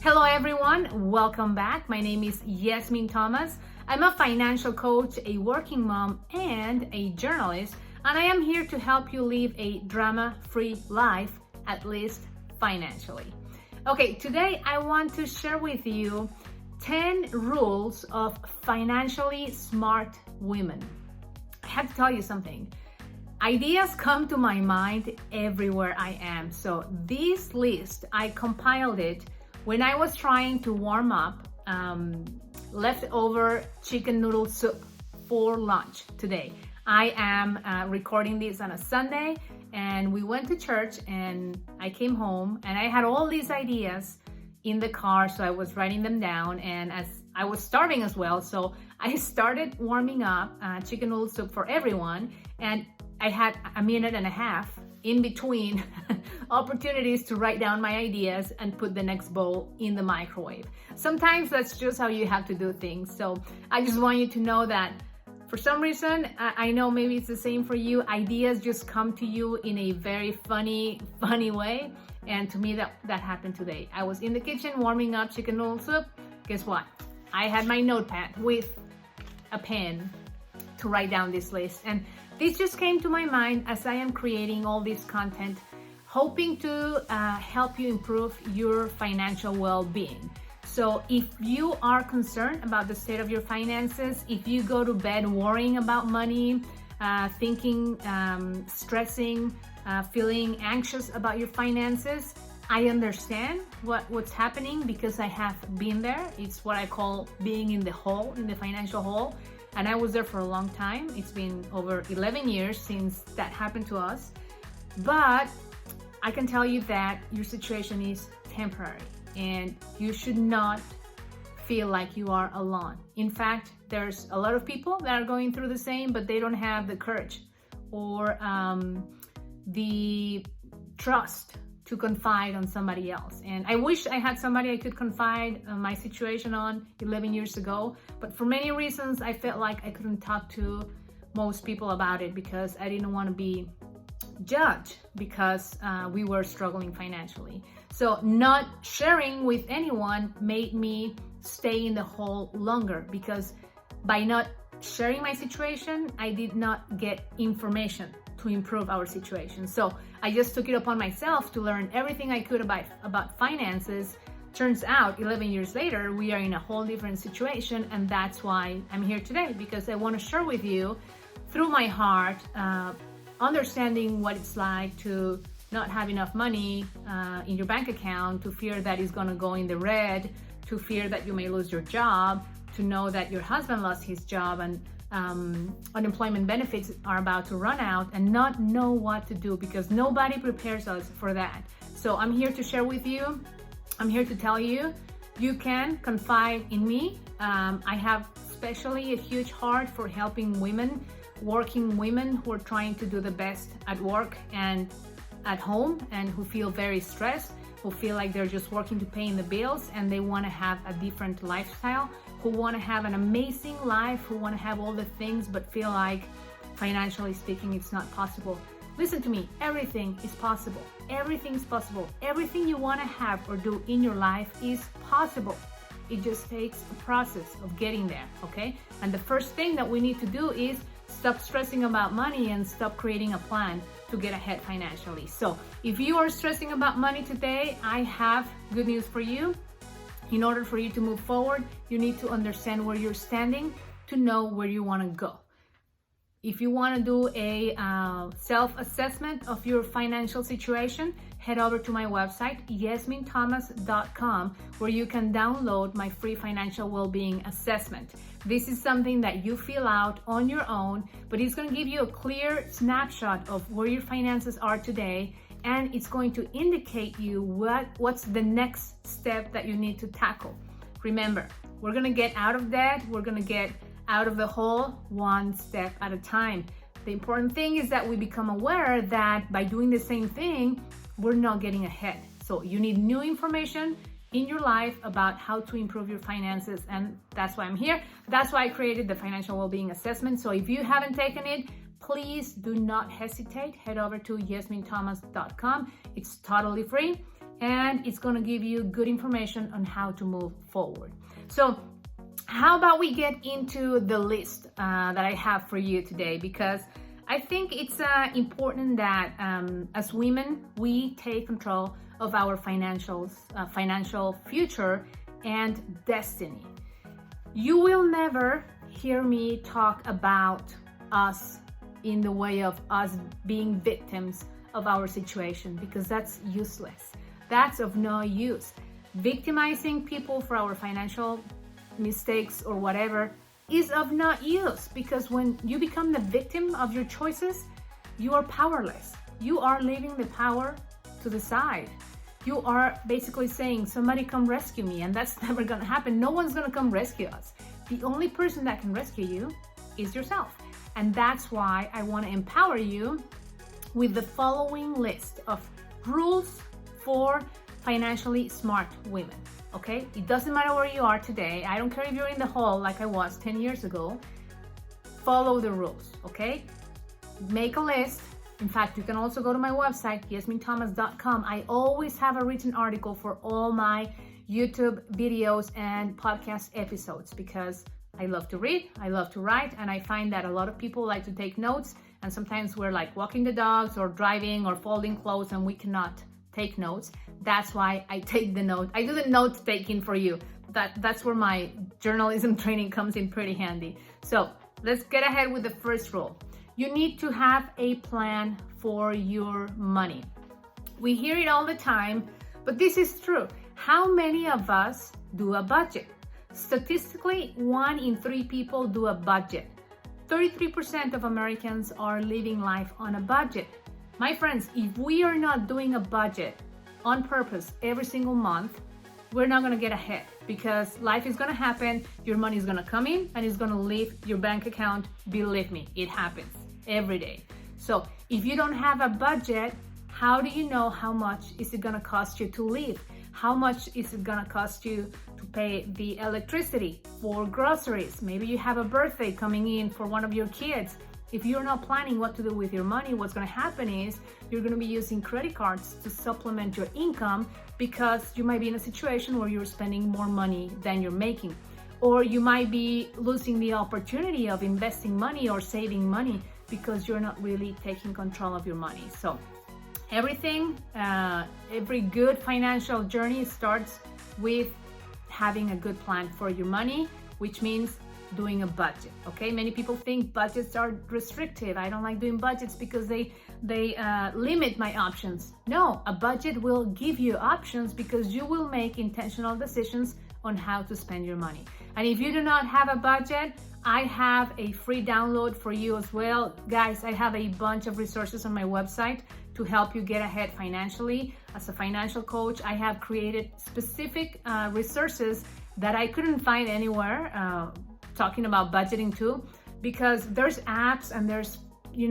Hello everyone, welcome back. My name is Yezmin Thomas. I'm a financial coach, a working mom, and a journalist, and I am here to help you live a drama-free life, at least financially. Okay, today I want to share with you 10 rules of financially smart women. I have to tell you something. Ideas come to my mind everywhere I am. So this list, I compiled it when I was trying to warm up leftover chicken noodle soup for lunch today. I am recording this on a Sunday, and we went to church and I came home and I had all these ideas in the car, so I was writing them down, and as I was starving as well, so I started warming up chicken noodle soup for everyone, and I had a minute and a half in between opportunities to write down my ideas and put the next bowl in the microwave. Sometimes that's just how you have to do things. So I just want you to know that for some reason, I know maybe it's the same for you, ideas just come to you in a very funny way. And to me, that happened today. I was in the kitchen warming up chicken noodle soup. Guess what? I had my notepad with a pen to write down this list. And this just came to my mind as I am creating all this content, hoping to help you improve your financial well-being. So if you are concerned about the state of your finances, if you go to bed worrying about money, thinking, stressing, feeling anxious about your finances, I understand what's happening because I have been there. It's what I call being in the hole, in the financial hole. And I was there for a long time. It's been over 11 years since that happened to us. But I can tell you that your situation is temporary and you should not feel like you are alone. In fact, there's a lot of people that are going through the same, but they don't have the courage or the trust to confide on somebody else. And I wish I had somebody I could confide my situation on 11 years ago, but for many reasons I felt like I couldn't talk to most people about it because I didn't want to be judged because we were struggling financially. So not sharing with anyone made me stay in the hole longer, because by not sharing my situation, I did not get information to improve our situation. So I just took it upon myself to learn everything I could about finances. Turns out 11 years later, we are in a whole different situation, and that's why I'm here today, because I want to share with you through my heart, understanding what it's like to not have enough money in your bank account, to fear that it's going to go in the red, to fear that you may lose your job, to know that your husband lost his job and unemployment benefits are about to run out, and not know what to do because nobody prepares us for that. So I'm here to share with you. I'm here to tell you, you can confide in me. I have especially a huge heart for helping women, working women who are trying to do the best at work and at home, and who feel very stressed, who feel like they're just working to pay in the bills and they want to have a different lifestyle, who want to have an amazing life, who want to have all the things but feel like financially speaking it's not possible. Listen to me, everything is possible. Everything is possible. Everything you want to have or do in your life is possible. It just takes a process of getting there, okay? And the first thing that we need to do is stop stressing about money and stop creating a plan to get ahead financially. So if you are stressing about money today, I have good news for you. In order for you to move forward, you need to understand where you're standing to know where you want to go. If you want to do a self-assessment of your financial situation, head over to my website, yezminthomas.com, where you can download my free financial well-being assessment. This is something that you fill out on your own, but it's going to give you a clear snapshot of where your finances are today, and it's going to indicate you what's the next step that you need to tackle. Remember, we're going to get out of debt, we're going to get out of the hole one step at a time. The important thing is that we become aware that by doing the same thing, we're not getting ahead. So you need new information in your life about how to improve your finances, and that's why I'm here. That's why I created the financial well-being assessment. So if you haven't taken it, please do not hesitate. Head over to yezminthomas.com. It's totally free. and it's going to give you good information on how to move forward. So how about we get into the list that I have for you today, because I think it's important that as women, we take control of our financial future and destiny. You will never hear me talk about us in the way of us being victims of our situation, because that's useless. That's of no use. Victimizing people for our financial mistakes or whatever is of no use, because when you become the victim of your choices, you are powerless. You are leaving the power to the side. You are basically saying, somebody come rescue me, and that's never gonna happen. No one's gonna come rescue us. The only person that can rescue you is yourself. And that's why I wanna empower you with the following list of rules for financially smart women. Okay, it doesn't matter where you are today. I don't care if you're in the hole like I was 10 years ago. Follow the rules, okay? Make a list. In fact, you can also go to my website, YezminThomas.com. I always have a written article for all my YouTube videos and podcast episodes, because I love to read, I love to write, and I find that a lot of people like to take notes, and sometimes we're like walking the dogs or driving or folding clothes and we cannot take notes. That's why I take the note. I do the note taking for you. That's where my journalism training comes in pretty handy. So let's get ahead with the first rule. You need to have a plan for your money. We hear it all the time, but this is true. How many of us do a budget? Statistically, 1 in 3 people do a budget. 33% of Americans are living life on a budget. My friends, if we are not doing a budget on purpose every single month, we're not gonna get ahead, because life is gonna happen, your money is gonna come in and it's gonna leave your bank account. Believe me, it happens every day. So if you don't have a budget, how do you know how much is it gonna cost you to live? How much is it gonna cost you to pay the electricity, for groceries? Maybe you have a birthday coming in for one of your kids. If you're not planning what to do with your money, what's going to happen is you're going to be using credit cards to supplement your income, because you might be in a situation where you're spending more money than you're making. Or you might be losing the opportunity of investing money or saving money because you're not really taking control of your money. So every good financial journey starts with having a good plan for your money, which means doing a budget. Okay, many people think budgets are restrictive. I don't like doing budgets because they limit my options. No, a budget will give you options, because you will make intentional decisions on how to spend your money. And if you do not have a budget, I have a free download for you as well. Guys, I have a bunch of resources on my website to help you get ahead financially. As a financial coach, I have created specific resources that I couldn't find anywhere, talking about budgeting too, because there's apps and there's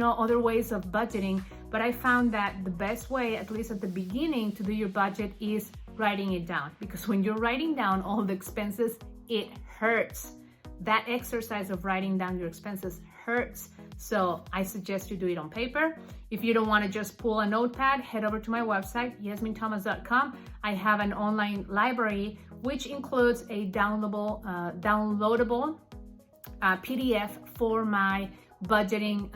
other ways of budgeting, but I found that the best way, at least at the beginning, to do your budget is writing it down, because when you're writing down all the expenses, it hurts. That exercise of writing down your expenses hurts. So I suggest you do it on paper. If you don't want to just pull a notepad, head over to my website, YezminThomas.com. I have an online library which includes a downloadable PDF for my budgeting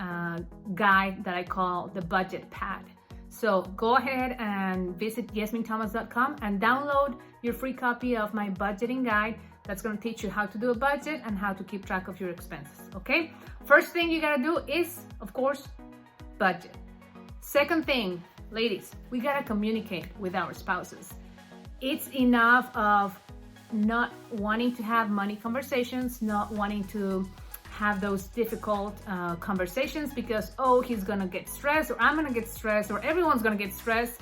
guide that I call the budget pad. So go ahead and visit YezminThomas.com and download your free copy of my budgeting guide. That's going to teach you how to do a budget and how to keep track of your expenses. Okay, first thing you gotta do is, of course, budget. Second thing, ladies, we gotta communicate with our spouses. It's enough of not wanting to have money conversations, not wanting to have those difficult conversations because, oh, he's gonna get stressed, or I'm gonna get stressed, or everyone's gonna get stressed.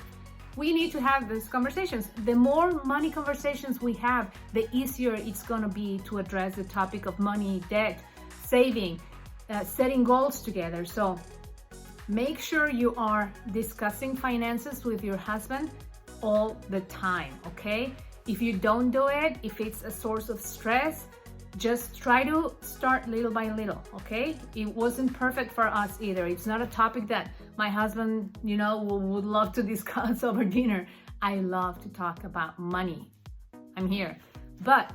We need to have these conversations. The more money conversations we have, the easier it's gonna be to address the topic of money, debt, saving, setting goals together. So make sure you are discussing finances with your husband all the time, okay? If you don't do it, if it's a source of stress, just try to start little by little, okay? It wasn't perfect for us either. It's not a topic that my husband, would love to discuss over dinner. I love to talk about money. I'm here. But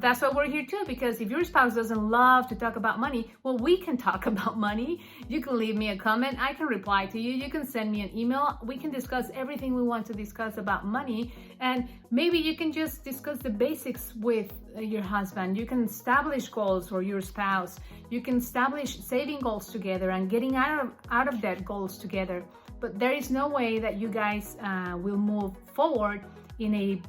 that's why we're here too, because if your spouse doesn't love to talk about money, well, we can talk about money. You can leave me a comment. I can reply to you. You can send me an email. We can discuss everything we want to discuss about money. And maybe you can just discuss the basics with your husband. You can establish goals for your spouse. You can establish saving goals together and getting out of debt goals together. But there is no way that you guys will move forward in a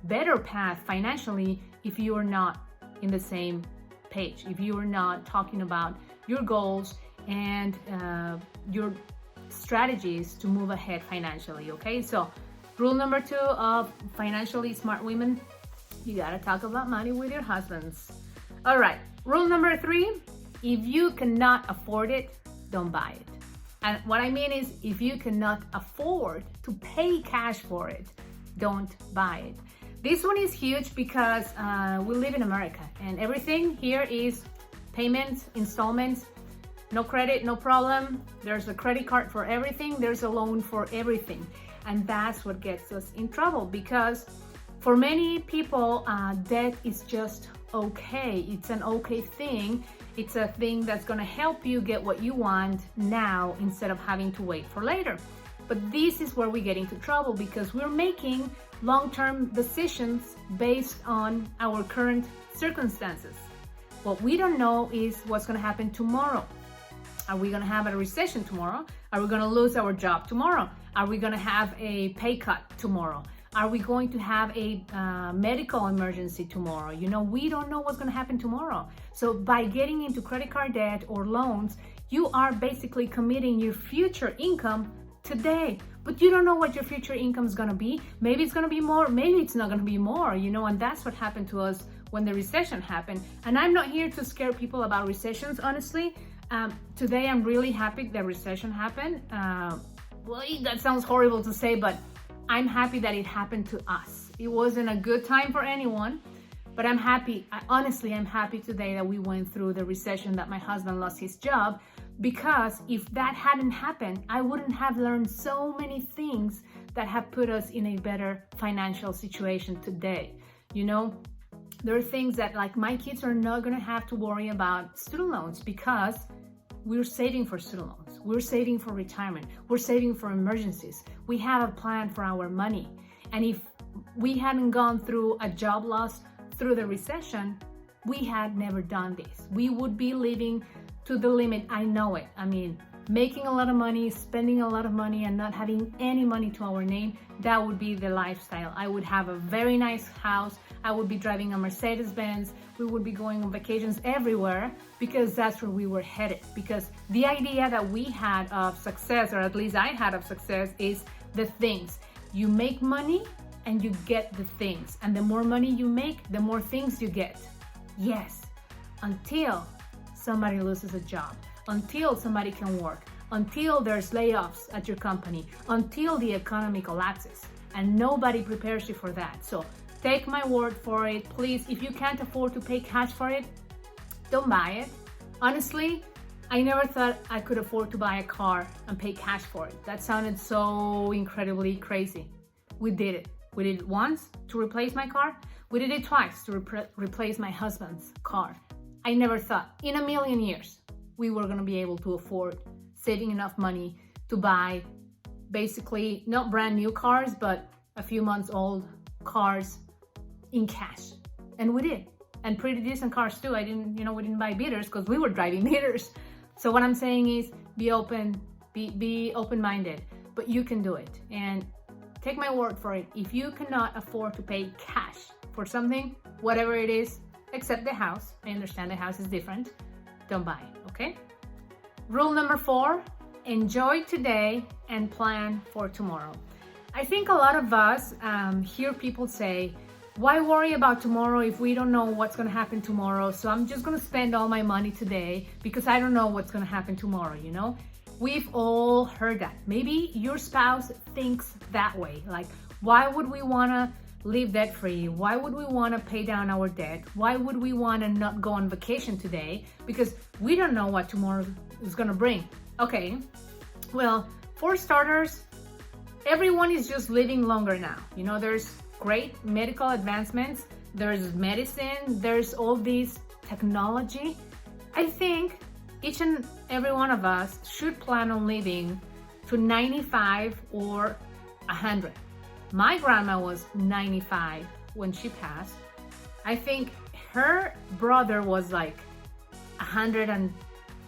better path financially if you are not in the same page, if you are not talking about your goals and your strategies to move ahead financially. Okay, so rule number 2 of financially smart women, you gotta talk about money with your husbands. All right, rule number 3, if you cannot afford it, don't buy it. And what I mean is, if you cannot afford to pay cash for it, don't buy it. This one is huge because we live in America and everything here is payments, installments, no credit, no problem. There's a credit card for everything. There's a loan for everything. And that's what gets us in trouble, because for many people, debt is just okay. It's an okay thing. It's a thing that's gonna help you get what you want now instead of having to wait for later. But this is where we get into trouble, because we're making long-term decisions based on our current circumstances. What we don't know is what's going to happen tomorrow. Are we going to have a recession tomorrow? Are we going to lose our job tomorrow? Are we going to have a pay cut tomorrow? Are we going to have a medical emergency tomorrow? We don't know what's going to happen tomorrow. So by getting into credit card debt or loans, you are basically committing your future income today, but you don't know what your future income is going to be. Maybe it's going to be more, maybe it's not going to be more, and that's what happened to us when the recession happened. And I'm not here to scare people about recessions, honestly. Today I'm really happy that recession happened. Well, that sounds horrible to say, but I'm happy that it happened to us. It wasn't a good time for anyone, but I'm happy. Honestly, I'm happy today that we went through the recession, that my husband lost his job, because if that hadn't happened, I wouldn't have learned so many things that have put us in a better financial situation today. There are things that, like, my kids are not going to have to worry about student loans, because we're saving for student loans. We're saving for retirement. We're saving for emergencies. We have a plan for our money. And if we hadn't gone through a job loss through the recession, we had never done this. We would be living to the limit. I know it. I mean, making a lot of money, spending a lot of money, and not having any money to our name, that would be the lifestyle. I would have a very nice house. I would be driving a Mercedes-Benz. We would be going on vacations everywhere, because that's where we were headed. Because the idea that we had of success, or at least I had of success, is the things. You make money and you get the things. And the more money you make, the more things you get. Yes, until somebody loses a job, until somebody can work, until there's layoffs at your company, until the economy collapses, and nobody prepares you for that. So take my word for it, please. If you can't afford to pay cash for it, don't buy it. Honestly, I never thought I could afford to buy a car and pay cash for it. That sounded so incredibly crazy. We did it. We did it once to replace my car. We did it twice to replace my husband's car. I never thought in a million years we were going to be able to afford saving enough money to buy basically not brand new cars, but a few months old cars in cash. And we did. And pretty decent cars too. We didn't buy beaters because we were driving beaters. So what I'm saying is, be open, be open-minded, but you can do it. And take my word for it. If you cannot afford to pay cash for something, whatever it is, except the house, I understand the house is different, don't buy it, okay? Rule number 4, enjoy today and plan for tomorrow. I think a lot of us hear people say, why worry about tomorrow if we don't know what's going to happen tomorrow? So I'm just going to spend all my money today because I don't know what's going to happen tomorrow, We've all heard that. Maybe your spouse thinks that way. Like, why would we want to live debt free? Why would we want to pay down our debt? Why would we want to not go on vacation today? Because we don't know what tomorrow is going to bring. Okay, well, for starters, everyone is just living longer now. You know, there's great medical advancements, there's medicine, there's all these technology. I think each and every one of us should plan on living to 95 or 100. My grandma was 95 when she passed. I think her brother was like 100 and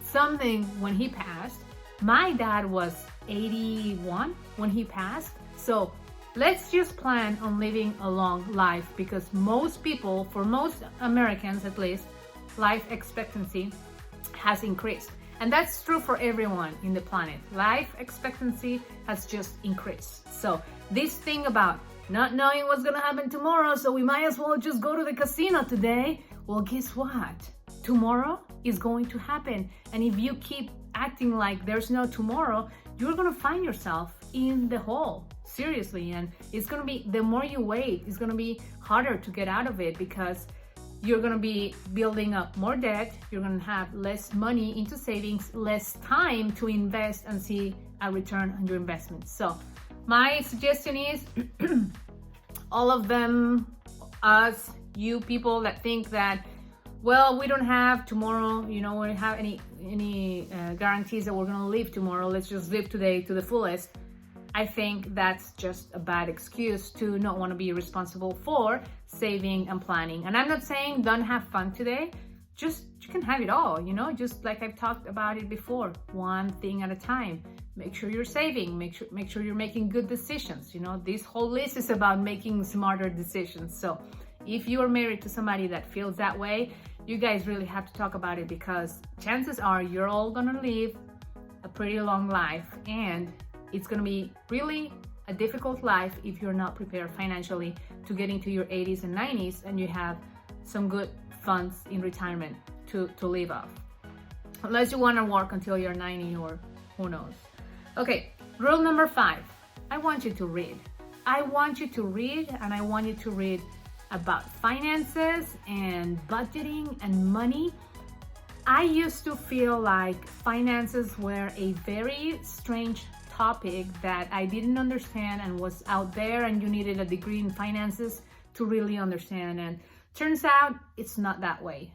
something when he passed. My dad was 81 when he passed. So let's just plan on living a long life, because most people, for most Americans at least, life expectancy has increased. And that's true for everyone in the planet. Life expectancy has just increased. So this thing about not knowing what's gonna happen tomorrow, so we might as well just go to the casino today. Well, guess what? Tomorrow is going to happen. And if you keep acting like there's no tomorrow, you're gonna find yourself in the hole, seriously. And it's gonna be, the more you wait, it's gonna be harder to get out of it, because you're gonna be building up more debt, you're gonna have less money into savings, less time to invest and see a return on your investments. So my suggestion is all of them, us, you people that think that, well, we don't have tomorrow, you know, we don't have any guarantees that we're gonna live tomorrow, let's just live today to the fullest. I think that's just a bad excuse to not want to be responsible for saving and planning. And I'm not saying don't have fun today, just you can have it all, you know, just like I've talked about it before, one thing at a time. Make sure you're saving, make sure you're making good decisions. You know, this whole list is about making smarter decisions. So if you are married to somebody that feels that way, you guys really have to talk about it, because chances are you're all gonna live a pretty long life, and it's gonna be really a difficult life if you're not prepared financially to get into your 80s and 90s and you have some good funds in retirement to live off. Unless you wanna work until you're 90 or who knows. Okay, rule number 5, I want you to read. I want you to read, and I want you to read about finances and budgeting and money. I used to feel like finances were a very strange topic that I didn't understand and was out there, and you needed a degree in finances to really understand. And turns out it's not that way.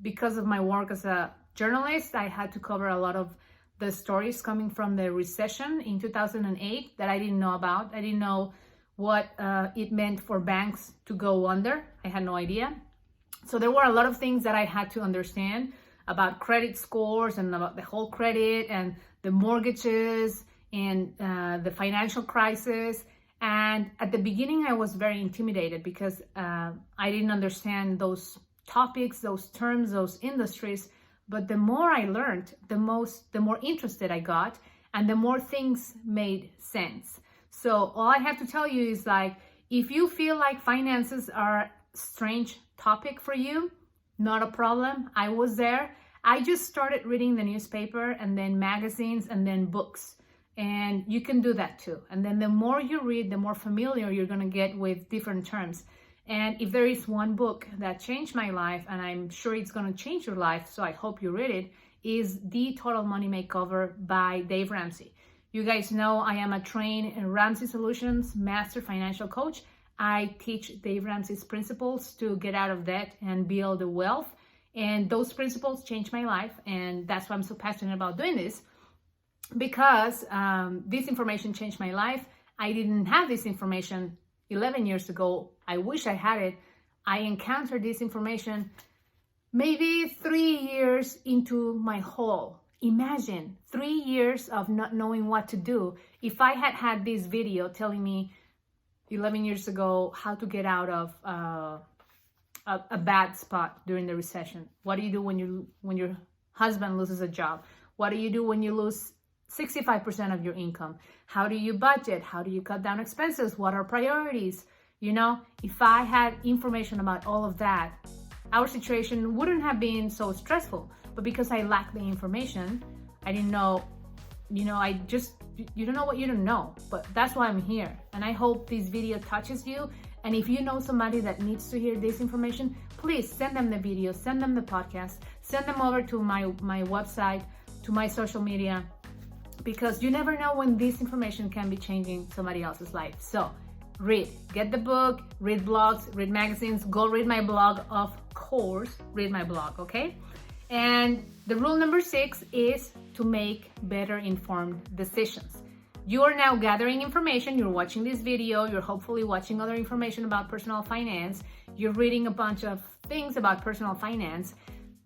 Because of my work as a journalist, I had to cover a lot of the stories coming from the recession in 2008 that I didn't know about. I didn't know what it meant for banks to go under. I had no idea. So there were a lot of things that I had to understand about credit scores and about the whole credit and the mortgages and the financial crisis. And at the beginning, I was very intimidated because I didn't understand those topics, those terms, those industries. But the more I learned, the more interested I got, and the more things made sense. So all I have to tell you is, like, if you feel like finances are a strange topic for you, not a problem. I was there. I just started reading the newspaper and then magazines and then books. And you can do that too. And then the more you read, the more familiar you're going to get with different terms. And if there is one book that changed my life, and I'm sure it's going to change your life, so I hope you read it, is The Total Money Makeover by Dave Ramsey. You guys know I am a trained Ramsey Solutions Master Financial Coach. I teach Dave Ramsey's principles to get out of debt and build wealth. And those principles changed my life. And that's why I'm so passionate about doing this, because this information changed my life. I didn't have this information 11 years ago. I wish I had it. I encountered this information maybe 3 years into my hole. Imagine 3 years of not knowing what to do. If I had had this video telling me 11 years ago how to get out of a bad spot during the recession. What do you do when your husband loses a job? What do you do when you lose 65% of your income? How do you budget? How do you cut down expenses? What are priorities? You know, if I had information about all of that, our situation wouldn't have been so stressful. But because I lacked the information, I didn't know, you don't know what you don't know. But that's why I'm here. And I hope this video touches you. And if you know somebody that needs to hear this information, please send them the video, send them the podcast, send them over to my website, to my social media. because you never know when this information can be changing somebody else's life. So read, get the book, read blogs, read magazines, go read my blog, of course, read my blog, okay? And the rule number 6 is to make better informed decisions. You are now gathering information, you're watching this video, you're hopefully watching other information about personal finance, you're reading a bunch of things about personal finance.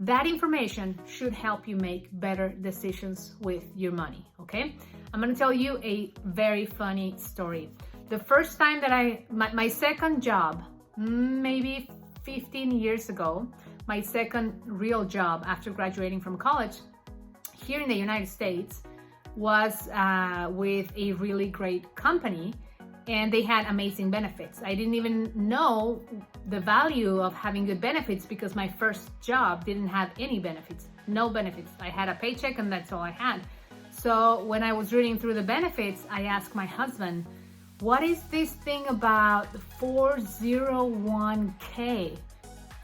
That information should help you make better decisions with your money, okay? I'm gonna tell you a very funny story. The first time that my second job, maybe 15 years ago, my second real job after graduating from college here in the United States was with a really great company, and they had amazing benefits. I didn't even know the value of having good benefits because my first job didn't have any benefits, no benefits. I had a paycheck and that's all I had. So when I was reading through the benefits, I asked my husband, what is this thing about 401k?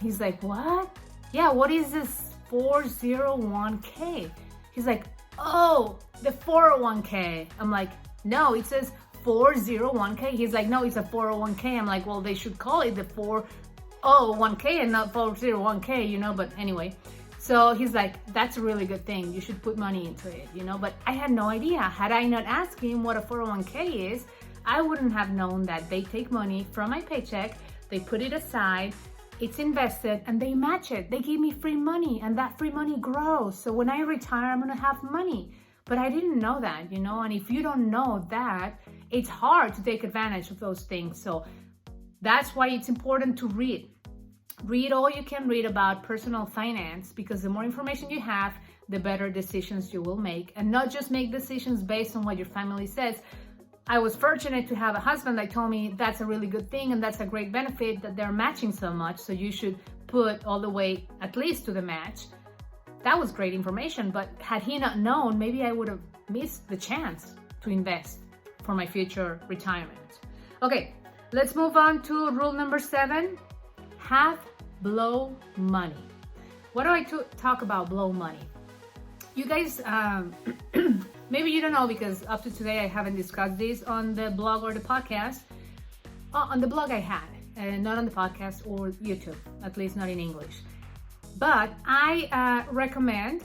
He's like, what? Yeah, what is this 401k? He's like, oh, the 401k. I'm like, no, it says 401k. He's like, no, it's a 401k. I'm like, well, they should call it the 401k and not 401k, you know, but anyway. So he's like, that's a really good thing. You should put money into it, you know, but I had no idea. Had I not asked him what a 401k is, I wouldn't have known that they take money from my paycheck, they put it aside, it's invested, and they match it. They give me free money, and that free money grows. So when I retire, I'm gonna have money. But I didn't know that, you know, and if you don't know that, it's hard to take advantage of those things. So that's why it's important to read. Read all you can read about personal finance, because the more information you have, the better decisions you will make, and not just make decisions based on what your family says. I was fortunate to have a husband that told me that's a really good thing and that's a great benefit that they're matching so much, so you should put all the way at least to the match. That was great information, but had he not known, maybe I would have missed the chance to invest for my future retirement. Okay, let's move on to rule number 7. Have blow money. What do I talk about blow money? You guys, maybe you don't know, because up to today I haven't discussed this on the blog or the podcast. On the blog I had, and not on the podcast or YouTube, at least not in English. But I recommend,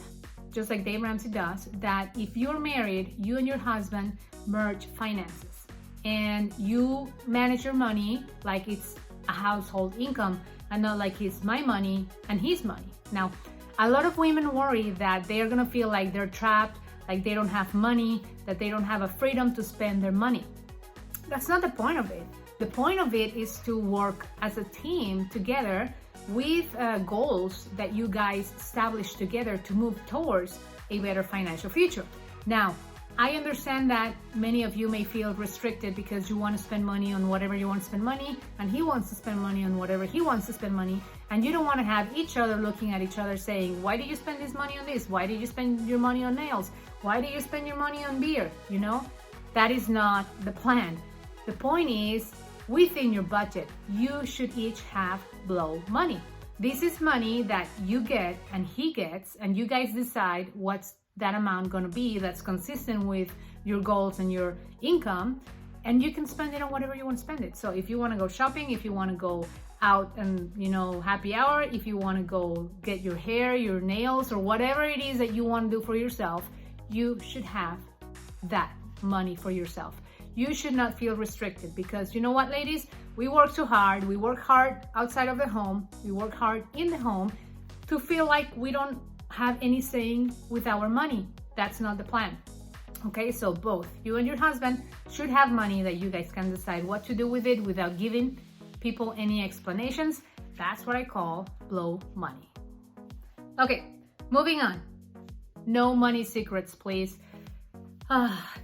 just like Dave Ramsey does, that if you're married, you and your husband merge finances and you manage your money like it's a household income and not like it's my money and his money. Now, a lot of women worry that they're gonna feel like they're trapped, like they don't have money, that they don't have a freedom to spend their money. That's not the point of it. The point of it is to work as a team together with goals that you guys establish together to move towards a better financial future. Now, I understand that many of you may feel restricted because you want to spend money on whatever you want to spend money, and he wants to spend money on whatever he wants to spend money, and you don't want to have each other looking at each other saying, why did you spend this money on this? Why did you spend your money on nails? Why did you spend your money on beer? You know, that is not the plan. The point is, within your budget, you should each have blow money. This is money that you get and he gets, and you guys decide what's that amount going to be that's consistent with your goals and your income, and you can spend it on whatever you want to spend it. So if you want to go shopping, if you want to go out and, you know, happy hour, if you want to go get your hair, your nails, or whatever it is that you want to do for yourself, you should have that money for yourself. You should not feel restricted, because you know what, ladies? We work too hard. We work hard outside of the home. We work hard in the home to feel like we don't have any saying with our money. That's not the plan. Okay, so both you and your husband should have money that you guys can decide what to do with it without giving people any explanations. That's what I call blow money. Okay, moving on. No money secrets, please.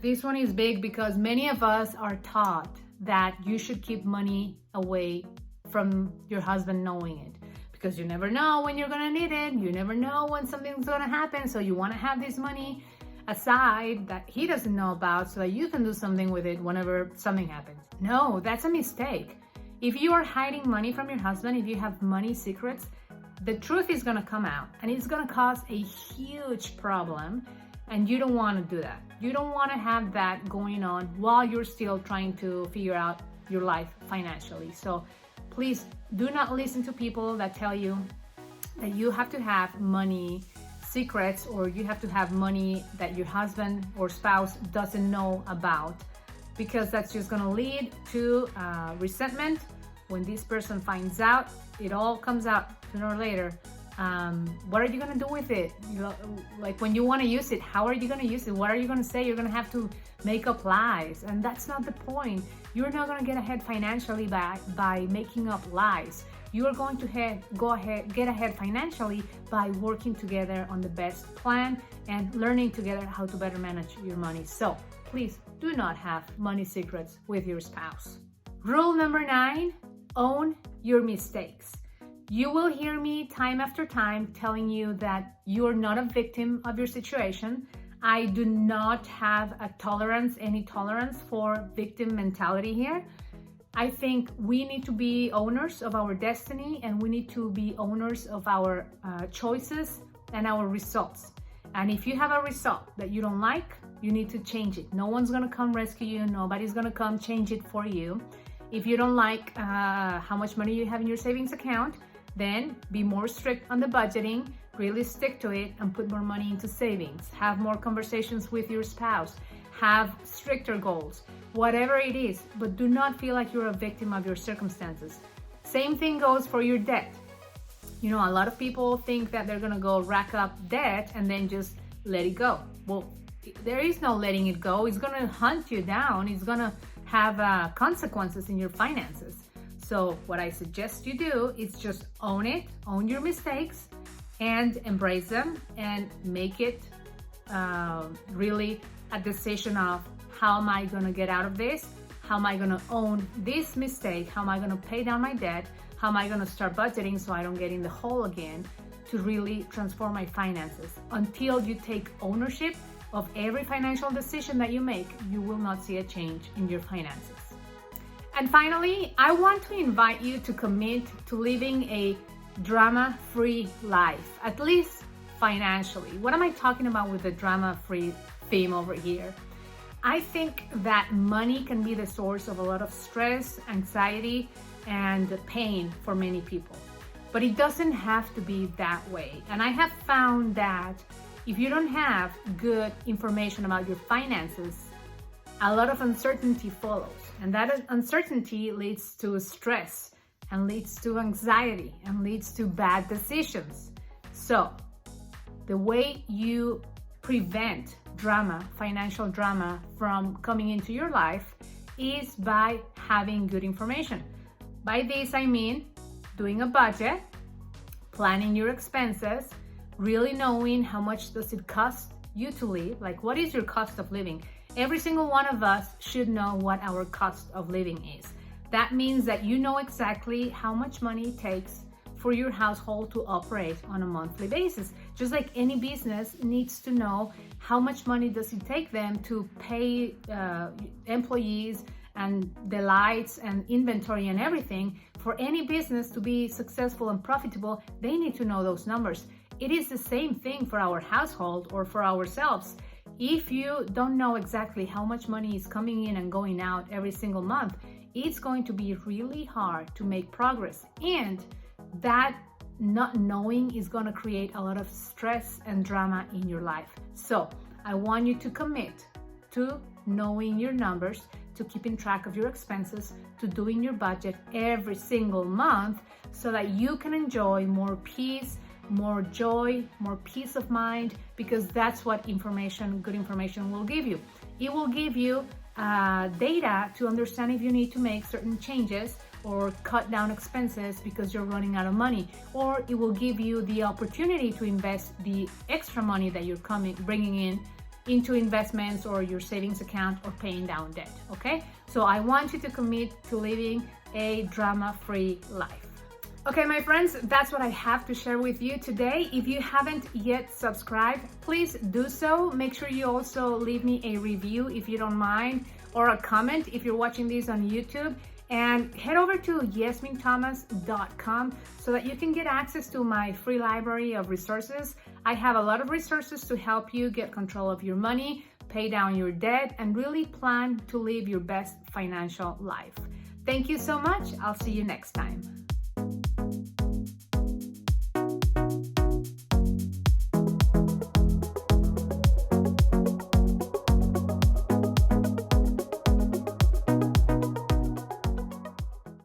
This one is big because many of us are taught that you should keep money away from your husband knowing it, because you never know when you're gonna need it. You never know when something's gonna happen. So you wanna have this money aside that he doesn't know about so that you can do something with it whenever something happens. No, that's a mistake. If you are hiding money from your husband, if you have money secrets, the truth is gonna come out and it's gonna cause a huge problem. And you don't want to do that. You don't want to have that going on while you're still trying to figure out your life financially. So please do not listen to people that tell you that you have to have money secrets, or you have to have money that your husband or spouse doesn't know about, because that's just going to lead to resentment. When this person finds out, it all comes out sooner or later. What are you going to do with it? Like when you want to use it, how are you going to use it? What are you going to say? You're going to have to make up lies, and that's not the point. You're not going to get ahead financially by making up lies. You are going to get ahead financially by working together on the best plan and learning together how to better manage your money. So please do not have money secrets with your spouse. Rule number 9, own your mistakes. You will hear me time after time telling you that you're not a victim of your situation. I do not have any tolerance for victim mentality here. I think we need to be owners of our destiny, and we need to be owners of our choices and our results. And if you have a result that you don't like, you need to change it. No one's gonna come rescue you. Nobody's gonna come change it for you. If you don't like how much money you have in your savings account, then be more strict on the budgeting, really stick to it, and put more money into savings. Have more conversations with your spouse. Have stricter goals, whatever it is, but do not feel like you're a victim of your circumstances. Same thing goes for your debt. You know, a lot of people think that they're gonna go rack up debt and then just let it go. Well, there is no letting it go. It's gonna hunt you down. It's gonna have consequences in your finances. So what I suggest you do is just own it, own your mistakes, and embrace them, and make it really a decision of, how am I gonna get out of this? How am I gonna own this mistake? How am I gonna pay down my debt? How am I gonna start budgeting so I don't get in the hole again, to really transform my finances? Until you take ownership of every financial decision that you make, you will not see a change in your finances. And finally, I want to invite you to commit to living a drama-free life, at least financially. What am I talking about with the drama-free theme over here? I think that money can be the source of a lot of stress, anxiety, and pain for many people. But it doesn't have to be that way. And I have found that if you don't have good information about your finances, a lot of uncertainty follows. And that uncertainty leads to stress, and leads to anxiety, and leads to bad decisions. So the way you prevent financial drama from coming into your life, is by having good information. By this I mean doing a budget, planning your expenses, really knowing how much does it cost you to live, like what is your cost of living. Every single one of us should know what our cost of living is. That means that you know exactly how much money it takes for your household to operate on a monthly basis. Just like any business needs to know how much money does it take them to pay employees and the lights and inventory and everything. For any business to be successful and profitable, they need to know those numbers. It is the same thing for our household or for ourselves. If you don't know exactly how much money is coming in and going out every single month, it's going to be really hard to make progress. And that not knowing is going to create a lot of stress and drama in your life. So I want you to commit to knowing your numbers, to keeping track of your expenses, to doing your budget every single month, so that you can enjoy more peace, more joy, more peace of mind, because that's what good information will give you. It will give you data to understand if you need to make certain changes or cut down expenses because you're running out of money, or it will give you the opportunity to invest the extra money that you're bringing in into investments or your savings account or paying down debt. Okay, so I want you to commit to living a drama-free life. Okay, my friends, that's what I have to share with you today. If you haven't yet subscribed, please do so. Make sure you also leave me a review if you don't mind, or a comment if you're watching this on YouTube. And head over to yezminthomas.com so that you can get access to my free library of resources. I have a lot of resources to help you get control of your money, pay down your debt, and really plan to live your best financial life. Thank you so much. I'll see you next time.